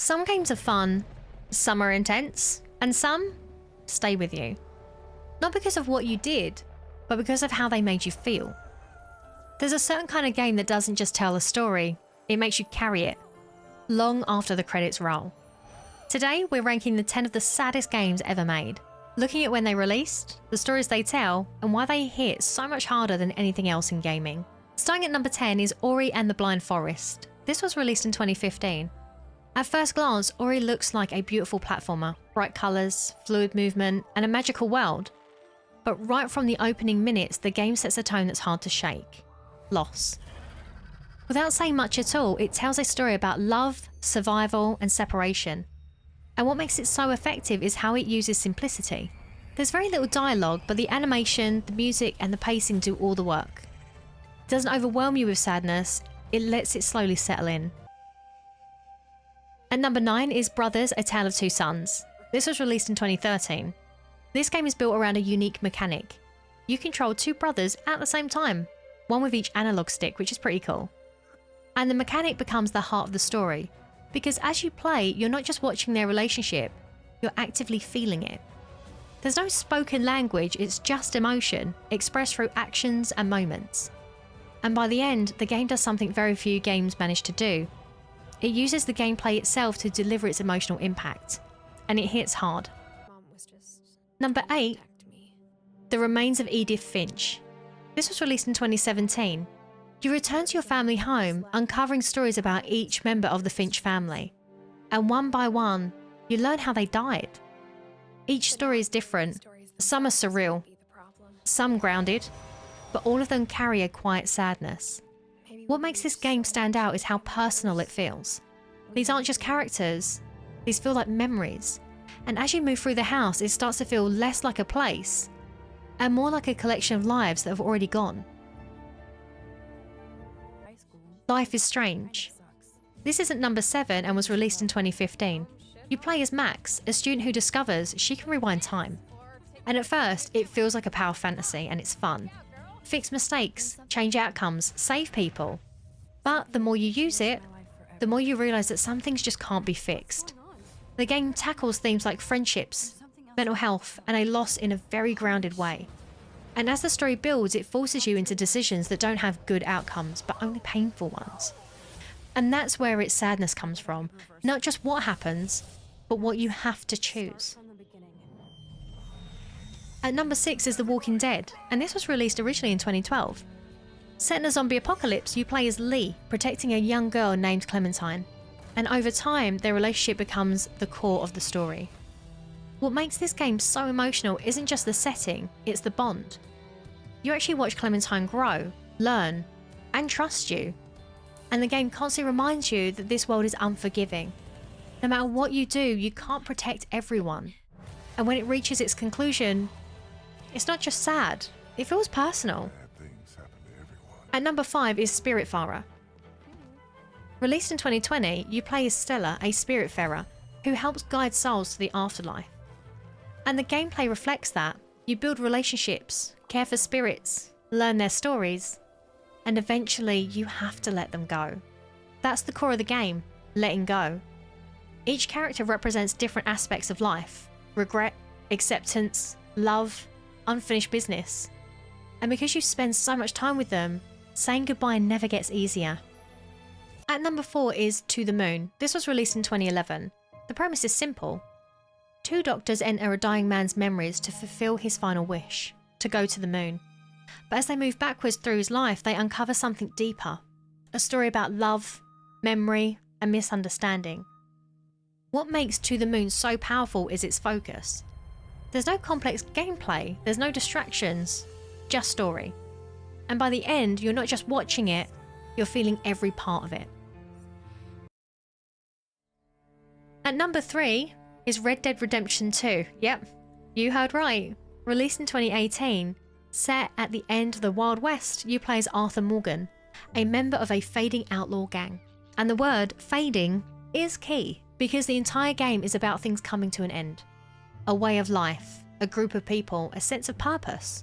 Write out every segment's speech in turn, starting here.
Some games are fun, some are intense, and some stay with you. Not because of what you did, but because of how they made you feel. There's a certain kind of game that doesn't just tell a story, it makes you carry it, long after the credits roll. Today, we're ranking the 10 of the saddest games ever made, looking at when they released, the stories they tell, and why they hit so much harder than anything else in gaming. Starting at number 10 is Ori and the Blind Forest. This was released in 2015. At first glance, Ori looks like a beautiful platformer, bright colours, fluid movement, and a magical world. But right from the opening minutes, the game sets a tone that's hard to shake. Loss. Without saying much at all, it tells a story about love, survival, and separation. And what makes it so effective is how it uses simplicity. There's very little dialogue, but the animation, the music, and the pacing do all the work. It doesn't overwhelm you with sadness, it lets it slowly settle in. At number 9 is Brothers: A Tale of Two Sons. This was released in 2013. This game is built around a unique mechanic. You control two brothers at the same time, one with each analog stick, which is pretty cool. And the mechanic becomes the heart of the story, because as you play, you're not just watching their relationship, you're actively feeling it. There's no spoken language, it's just emotion, expressed through actions and moments. And by the end, the game does something very few games manage to do. It uses the gameplay itself to deliver its emotional impact, and it hits hard. Number 8, The Remains of Edith Finch. This was released in 2017. You return to your family home, uncovering stories about each member of the Finch family. And one by one, you learn how they died. Each story is different. Some are surreal, some grounded, but all of them carry a quiet sadness. What makes this game stand out is how personal it feels. These aren't just characters, these feel like memories. And as you move through the house, it starts to feel less like a place and more like a collection of lives that have already gone. Life is Strange. This is at number 7 and was released in 2015. You play as Max, a student who discovers she can rewind time. And at first, it feels like a power fantasy and it's fun. Fix mistakes, change outcomes, save people. But the more you use it, the more you realise that some things just can't be fixed. The game tackles themes like friendships, mental health, and a loss in a very grounded way. And as the story builds, it forces you into decisions that don't have good outcomes, but only painful ones. And that's where its sadness comes from. Not just what happens, but what you have to choose. At number 6 is The Walking Dead, and this was released originally in 2012. Set in a zombie apocalypse, you play as Lee, protecting a young girl named Clementine. And over time, their relationship becomes the core of the story. What makes this game so emotional isn't just the setting, it's the bond. You actually watch Clementine grow, learn, and trust you. And the game constantly reminds you that this world is unforgiving. No matter what you do, you can't protect everyone. And when it reaches its conclusion, it's not just sad, it feels personal. At number 5 is Spiritfarer. Released in 2020, you play as Stella, a spiritfarer, who helps guide souls to the afterlife. And the gameplay reflects that. You build relationships, care for spirits, learn their stories, and eventually you have to let them go. That's the core of the game, letting go. Each character represents different aspects of life: regret, acceptance, love, unfinished business. And because you spend so much time with them, saying goodbye never gets easier. At number 4 is To the Moon. This was released in 2011. The premise is simple. Two doctors enter a dying man's memories to fulfill his final wish, to go to the moon. But as they move backwards through his life, they uncover something deeper. A story about love, memory, and misunderstanding. What makes To the Moon so powerful is its focus. There's no complex gameplay, there's no distractions, just story. And by the end, you're not just watching it, you're feeling every part of it. At number 3 is Red Dead Redemption 2. Yep, you heard right. Released in 2018, set at the end of the Wild West, you play as Arthur Morgan, a member of a fading outlaw gang. And the word fading is key, because the entire game is about things coming to an end. A way of life, a group of people, a sense of purpose.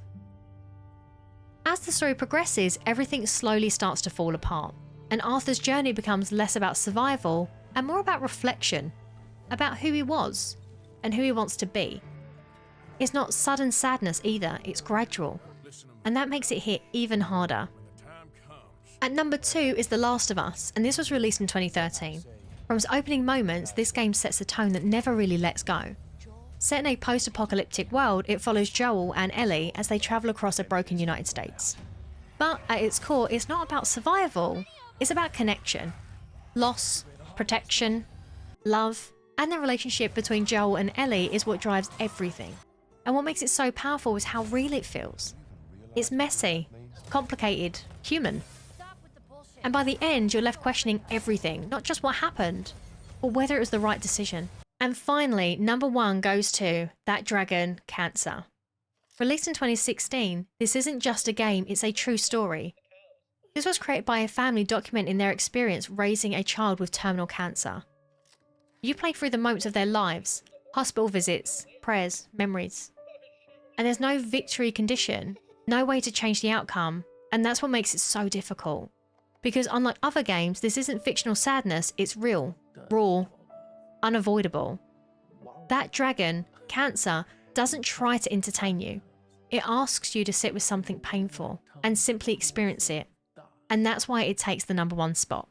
As the story progresses, everything slowly starts to fall apart, and Arthur's journey becomes less about survival and more about reflection, about who he was and who he wants to be. It's not sudden sadness either, it's gradual, and that makes it hit even harder. At number 2 is The Last of Us, and this was released in 2013. From its opening moments, this game sets a tone that never really lets go. Set in a post-apocalyptic world, it follows Joel and Ellie as they travel across a broken United States. But at its core, it's not about survival, it's about connection. Loss, protection, love, and the relationship between Joel and Ellie is what drives everything. And what makes it so powerful is how real it feels. It's messy, complicated, human. And by the end, you're left questioning everything, not just what happened, but whether it was the right decision. And finally, number 1 goes to That Dragon, Cancer. Released in 2016, this isn't just a game, it's a true story. This was created by a family documenting their experience raising a child with terminal cancer. You play through the moments of their lives, hospital visits, prayers, memories. And there's no victory condition, no way to change the outcome, and that's what makes it so difficult. Because unlike other games, this isn't fictional sadness, it's real, raw, unavoidable. That Dragon, Cancer, doesn't try to entertain you. It asks you to sit with something painful and simply experience it. And that's why it takes the number 1 spot.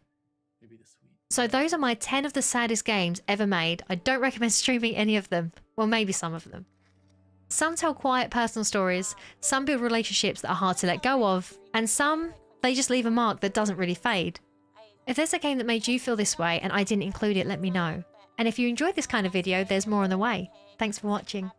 So those are my 10 of the saddest games ever made. I don't recommend streaming any of them. Well, maybe some of them. Some tell quiet personal stories, some build relationships that are hard to let go of, and some, they just leave a mark that doesn't really fade. If there's a game that made you feel this way and I didn't include it, let me know. And if you enjoyed this kind of video, there's more on the way. Thanks for watching.